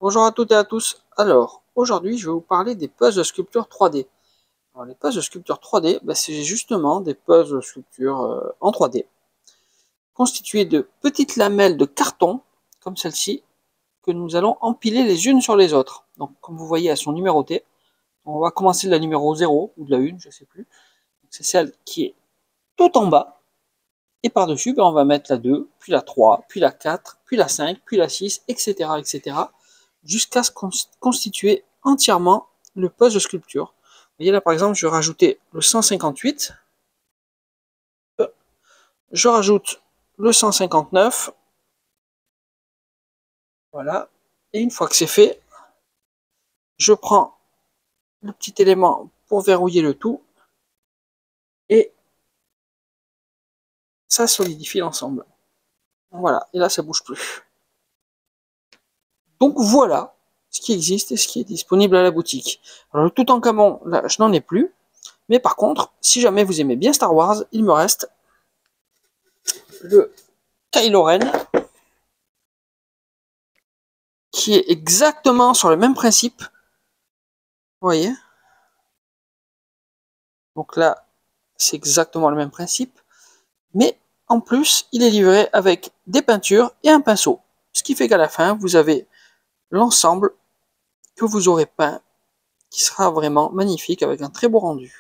Bonjour à toutes et à tous. Alors, aujourd'hui, je vais vous parler des puzzles de sculpture 3D. Alors, les puzzles de sculpture 3D, c'est justement des puzzles de sculpture en 3D, constitués de petites lamelles de carton, comme celle-ci, que nous allons empiler les unes sur les autres. Donc, comme vous voyez, elles sont numérotées. On va commencer de la numéro 0 ou de la 1, je ne sais plus. C'est celle qui est tout en bas. Et par-dessus, on va mettre la 2, puis la 3, puis la 4, puis la 5, puis la 6, etc., etc., jusqu'à se constituer entièrement le puzzle de sculpture. Vous voyez là, par exemple, je vais rajouter le 158, je rajoute le 159, voilà, et une fois que c'est fait, je prends le petit élément pour verrouiller le tout, et ça solidifie l'ensemble. Voilà, et là, ça bouge plus. Donc voilà ce qui existe et ce qui est disponible à la boutique. Alors le Toutankhamon, là, je n'en ai plus. Mais par contre, si jamais vous aimez bien Star Wars, il me reste le Kylo Ren, qui est exactement sur le même principe. Vous voyez? Donc là, c'est exactement le même principe. Mais en plus, il est livré avec des peintures et un pinceau. Ce qui fait qu'à la fin, vous avez l'ensemble que vous aurez peint, qui sera vraiment magnifique avec un très beau rendu.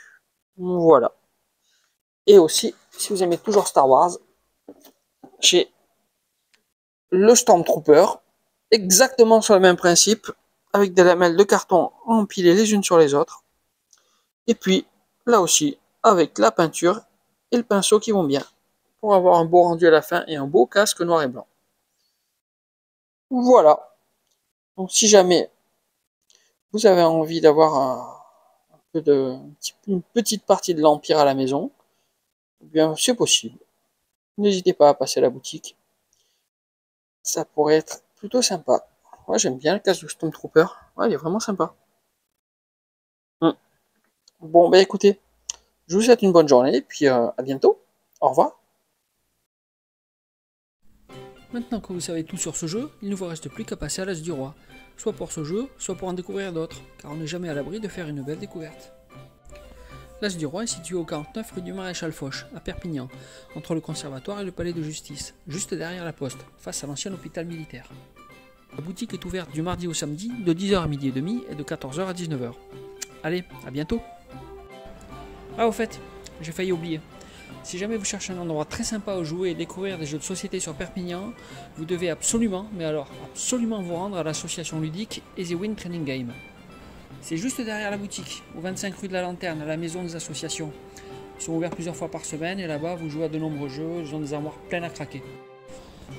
Voilà. Et aussi, si vous aimez toujours Star Wars, j'ai le Stormtrooper, exactement sur le même principe, avec des lamelles de carton empilées les unes sur les autres. Et puis, là aussi, avec la peinture et le pinceau qui vont bien, pour avoir un beau rendu à la fin et un beau casque noir et blanc. Voilà. Donc si jamais vous avez envie d'avoir une petite partie de l'Empire à la maison, eh bien c'est possible. N'hésitez pas à passer à la boutique. Ça pourrait être plutôt sympa. Moi j'aime bien le casque de Stormtrooper. Ouais, il est vraiment sympa. Bon, bah écoutez, je vous souhaite une bonne journée et puis à bientôt. Au revoir. Maintenant que vous savez tout sur ce jeu, il ne vous reste plus qu'à passer à l'As du Roi, soit pour ce jeu, soit pour en découvrir d'autres, car on n'est jamais à l'abri de faire une belle découverte. L'As du Roi est situé au 49 rue du Maréchal Foch, à Perpignan, entre le conservatoire et le palais de justice, juste derrière la poste, face à l'ancien hôpital militaire. La boutique est ouverte du mardi au samedi, de 10h à midi et demi et de 14h à 19h. Allez, à bientôt. Ah au fait, j'ai failli oublier. Si jamais vous cherchez un endroit très sympa où jouer et découvrir des jeux de société sur Perpignan, vous devez absolument, mais alors absolument vous rendre à l'association ludique Easy Win Training Game. C'est juste derrière la boutique, au 25 rue de la Lanterne, à la maison des associations. Ils sont ouverts plusieurs fois par semaine et là-bas vous jouez à de nombreux jeux, ils ont des armoires pleines à craquer.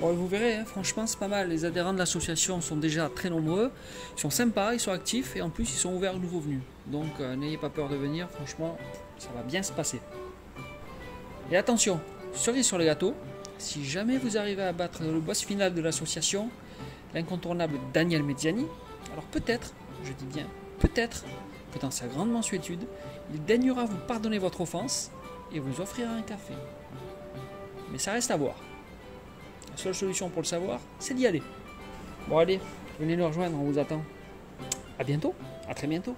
Bon, vous verrez, franchement c'est pas mal, les adhérents de l'association sont déjà très nombreux, ils sont sympas, ils sont actifs et en plus ils sont ouverts aux nouveaux venus. Donc n'ayez pas peur de venir, franchement ça va bien se passer. Et attention, cerise sur le gâteau, si jamais vous arrivez à battre le boss final de l'association, l'incontournable Daniel Mezziani, alors peut-être, je dis bien peut-être, que dans sa grande mansuétude, il daignera vous pardonner votre offense et vous offrira un café. Mais ça reste à voir. La seule solution pour le savoir, c'est d'y aller. Bon allez, venez nous rejoindre, on vous attend. A bientôt, à très bientôt.